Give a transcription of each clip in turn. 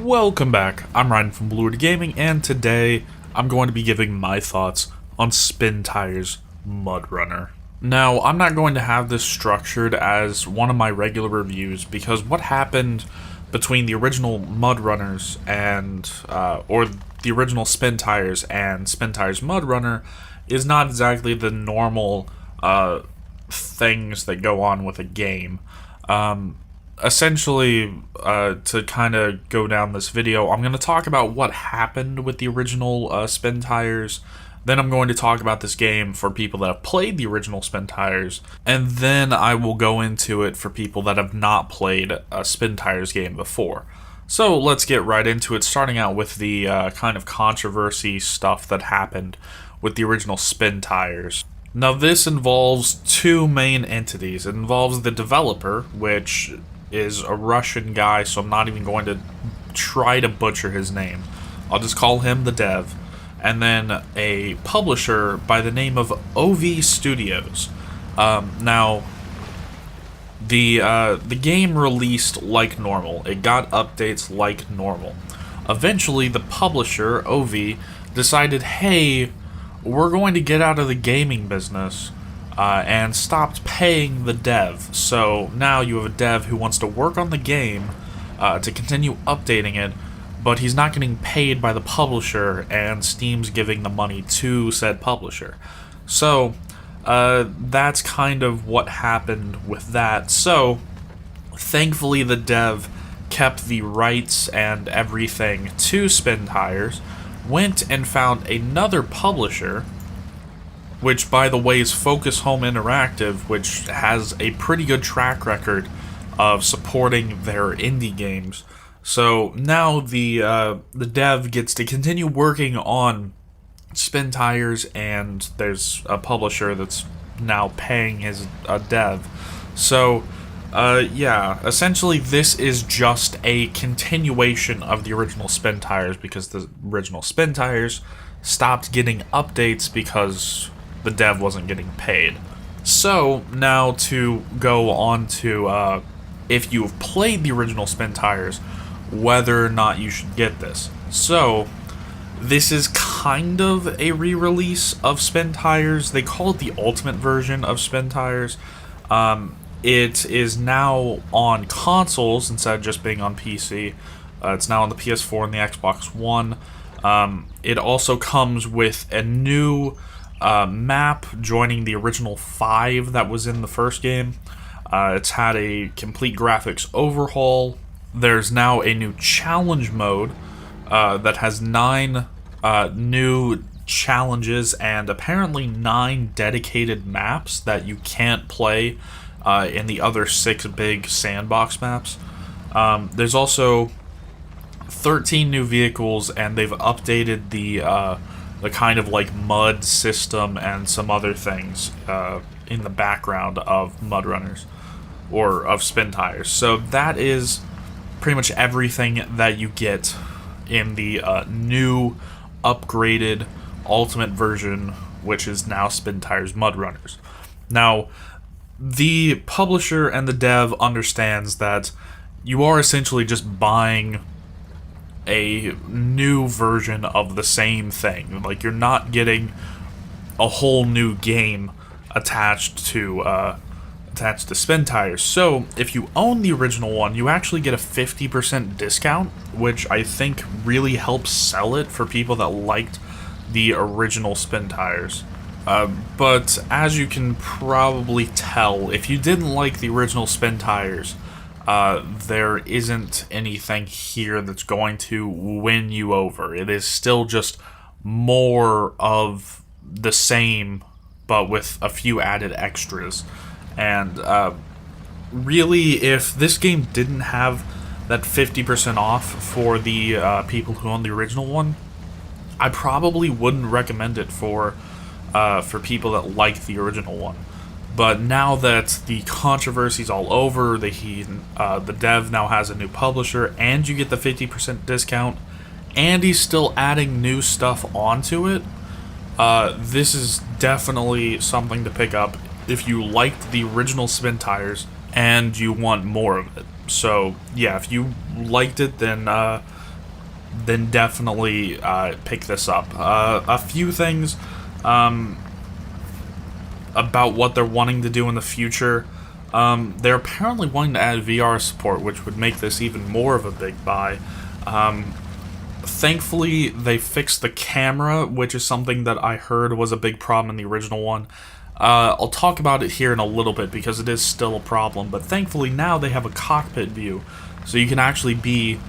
Welcome back. I'm Ryan from Blue Gaming, and today I'm going to be giving my thoughts on Spintires Mudrunner. Now, I'm not going to have this structured as one of my regular reviews because what happened between the original Mudrunners and, or the original Spintires and Spintires Mudrunner is not exactly the normal, things that go on with a game. Essentially, to kind of go down this video, I'm going to talk about what happened with the original Spintires. Then I'm going to talk about this game for people that have played the original Spintires, and then I will go into it for people that have not played a Spintires game before. So let's get right into it, starting out with the kind of controversy stuff that happened with the original Spintires. Now this involves two main entities. It involves the developer, which is a Russian guy, so I'm not even going to try to butcher his name. I'll just call him the dev. And then a publisher by the name of OV Studios. Now, the game released like normal. It got updates like normal. Eventually, the publisher, OV, decided, hey, we're going to get out of the gaming business and stopped paying the dev. So now you have a dev who wants to work on the game to continue updating it, but he's not getting paid by the publisher, and Steam's giving the money to said publisher. So that's kind of what happened with that. So thankfully the dev kept the rights and everything to Spintires, went and found another publisher, which by the way is Focus Home Interactive, which has a pretty good track record of supporting their indie games. So now the dev gets to continue working on Spintires, and there's a publisher that's now paying his dev. So yeah, essentially this is just a continuation of the original Spintires, because the original Spintires stopped getting updates because the dev wasn't getting paid. So now to go on to if you've played the original Spintires, whether or not you should get this. So this is kind of a re-release of Spintires. They call it the ultimate version of Spintires. It is now on consoles instead of just being on PC. It's now on the PS4 and the Xbox One. It also comes with a new map joining the original 5 that was in the first game. It's had a complete graphics overhaul. There's now a new challenge mode that has 9 new challenges and apparently 9 dedicated maps that you can't play in the other 6 big sandbox maps. There's also 13 new vehicles, and they've updated the kind of like mud system and some other things in the background of Mudrunners, or of Spintires. So that is pretty much everything that you get in the new, upgraded, ultimate version, which is now Spintires Mudrunners. Now, the publisher and the dev understands that you are essentially just buying a new version of the same thing. Like, you're not getting a whole new game attached to Spintires. So if you own the original one, you actually get a 50% discount, which I think really helps sell it for people that liked the original Spintires. But as you can probably tell, if you didn't like the original Spintires, there isn't anything here that's going to win you over. It is still just more of the same, but with a few added extras. And really, if this game didn't have that 50% off for the people who own the original one, I probably wouldn't recommend it for people that like the original one. But now that the controversy's all over, the dev now has a new publisher, and you get the 50% discount, and he's still adding new stuff onto it, this is definitely something to pick up if you liked the original Spintires and you want more of it. So yeah, if you liked it, then then definitely pick this up. A few things about what they're wanting to do in the future. They're apparently wanting to add VR support, which would make this even more of a big buy. Thankfully, they fixed the camera, which is something that I heard was a big problem in the original one. I'll talk about it here in a little bit because it is still a problem, but thankfully now they have a cockpit view, so you can actually be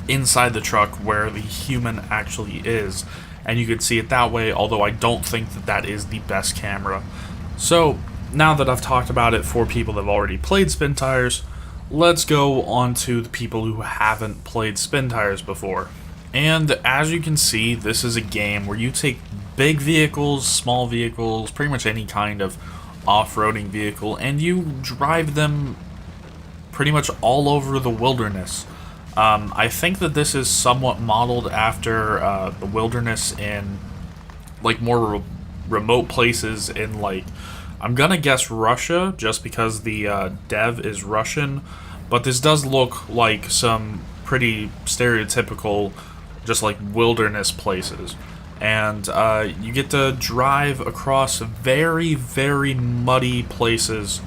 inside the truck where the human actually is, and you can see it that way, although I don't think that that is the best camera. So, now that I've talked about it for people that have already played Spintires, let's go on to the people who haven't played Spintires before. And as you can see, this is a game where you take big vehicles, small vehicles, pretty much any kind of off-roading vehicle, and you drive them pretty much all over the wilderness. I think that this is somewhat modeled after the wilderness in like more remote places in like, I'm gonna guess Russia, just because the dev is Russian, but this does look like some pretty stereotypical, just like wilderness places. And you get to drive across very, very muddy places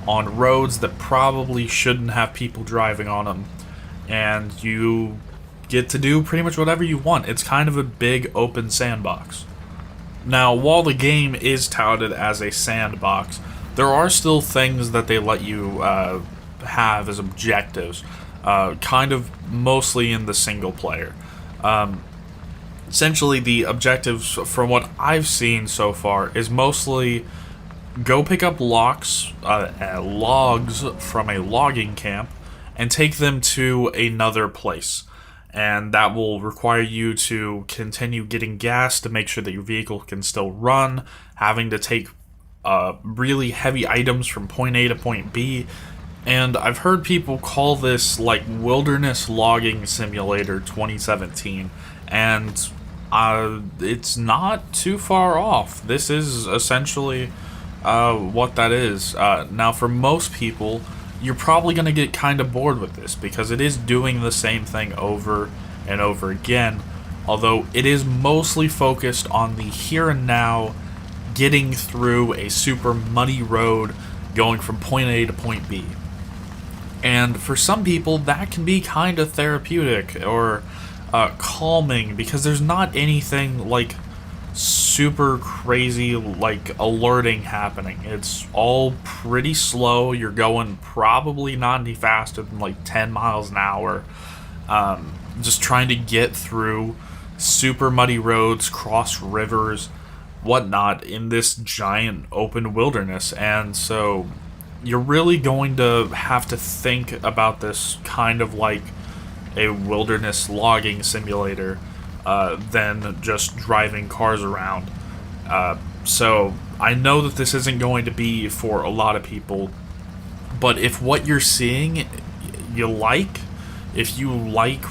on roads that probably shouldn't have people driving on them. And you get to do pretty much whatever you want. It's kind of a big open sandbox. Now, while the game is touted as a sandbox, there are still things that they let you have as objectives, kind of mostly in the single player. Essentially, the objectives, from what I've seen so far, is mostly go pick up logs from a logging camp and take them to another place. And that will require you to continue getting gas to make sure that your vehicle can still run, having to take really heavy items from point A to point B. And I've heard people call this like Wilderness Logging Simulator 2017, and it's not too far off. This is essentially what that is. Now, for most people, you're probably going to get kind of bored with this because it is doing the same thing over and over again, although it is mostly focused on the here and now, getting through a super muddy road going from point A to point B. And for some people, that can be kind of therapeutic or calming because there's not anything like super crazy like alerting happening. It's all pretty slow. You're going probably not any faster than like 10 miles an hour, just trying to get through super muddy roads, cross rivers, whatnot in this giant open wilderness. And so you're really going to have to think about this kind of like a wilderness logging simulator than just driving cars around. So I know that this isn't going to be for a lot of people, but if what you're seeing you like, if you like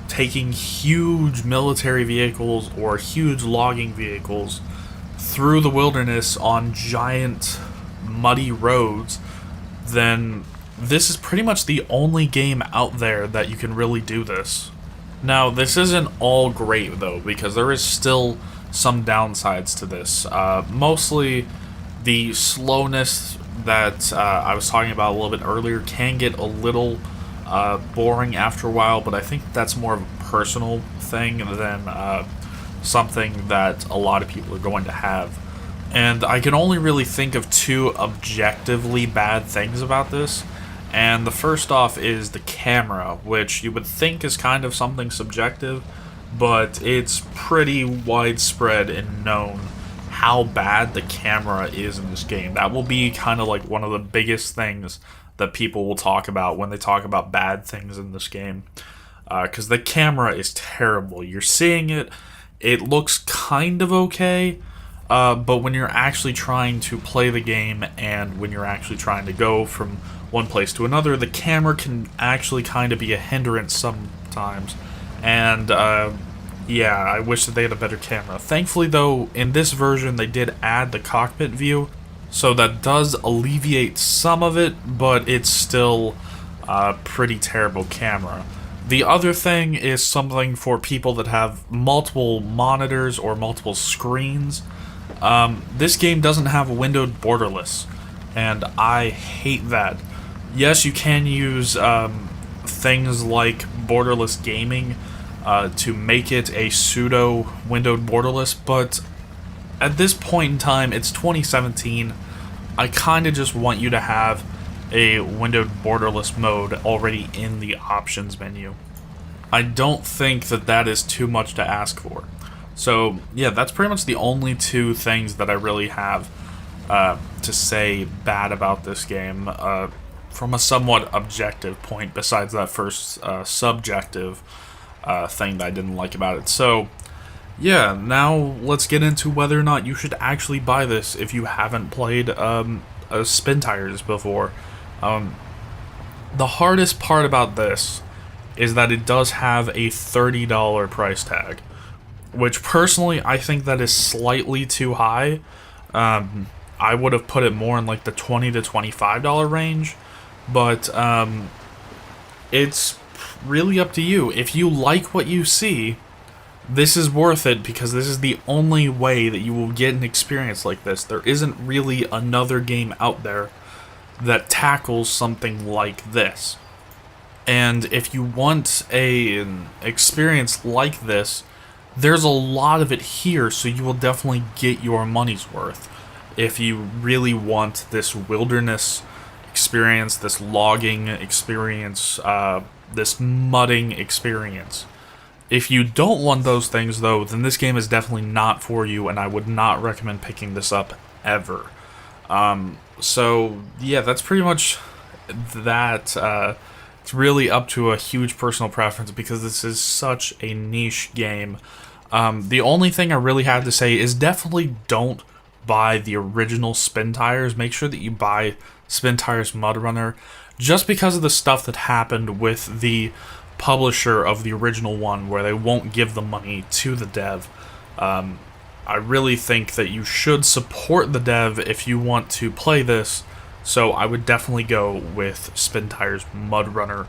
taking huge military vehicles or huge logging vehicles through the wilderness on giant muddy roads, then this is pretty much the only game out there that you can really do this. Now, this isn't all great, though, because there is still some downsides to this. Mostly, the slowness that I was talking about a little bit earlier can get a little boring after a while, but I think that's more of a personal thing than something that a lot of people are going to have. And I can only really think of two objectively bad things about this. And the first off is the camera, which you would think is kind of something subjective, but it's pretty widespread and known how bad the camera is in this game. That will be kind of like one of the biggest things that people will talk about when they talk about bad things in this game. Because the camera is terrible. You're seeing it, it looks kind of okay, but when you're actually trying to play the game and when you're actually trying to go from one place to another, the camera can actually kind of be a hindrance sometimes. And yeah, I wish that they had a better camera. Thankfully, though, in this version they did add the cockpit view, so that does alleviate some of it, but it's still a pretty terrible camera. The other thing is something for people that have multiple monitors or multiple screens. This game doesn't have windowed borderless, and I hate that. Yes, you can use things like borderless gaming to make it a pseudo windowed borderless, but at this point in time, it's 2017. I kind of just want you to have a windowed borderless mode already in the options menu. I don't think that that is too much to ask for. So yeah, that's pretty much the only two things that I really have to say bad about this game from a somewhat objective point, besides that first subjective thing that I didn't like about it. So yeah, now let's get into whether or not you should actually buy this if you haven't played Spintires before. The hardest part about this is that it does have a $30 price tag, which personally I think that is slightly too high. I would have put it more in like the $20 to $25 range, but it's really up to you. If you like what you see, this is worth it, because this is the only way that you will get an experience like this. There isn't really another game out there that tackles something like this. And if you want an experience like this, there's a lot of it here, so you will definitely get your money's worth. If you really want this wilderness experience, this logging experience, this mudding experience. If you don't want those things, though, then this game is definitely not for you, and I would not recommend picking this up ever. So, yeah, that's pretty much that. It's really up to a huge personal preference, because this is such a niche game. The only thing I really have to say is definitely don't buy the original Spintires. Make sure that you buy Spintires Mudrunner, just because of the stuff that happened with the publisher of the original one, where they won't give the money to the dev. I really think that you should support the dev if you want to play this, so I would definitely go with Spintires Mudrunner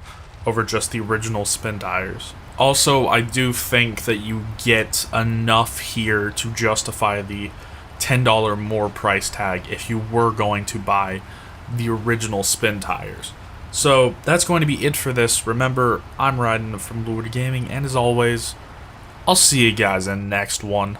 over just the original Spintires. Also, I do think that you get enough here to justify the $10 more price tag if you were going to buy the original Spintires. So that's going to be it for this. Remember, I'm Ryden from Lured Gaming, and as always, I'll see you guys in the next one.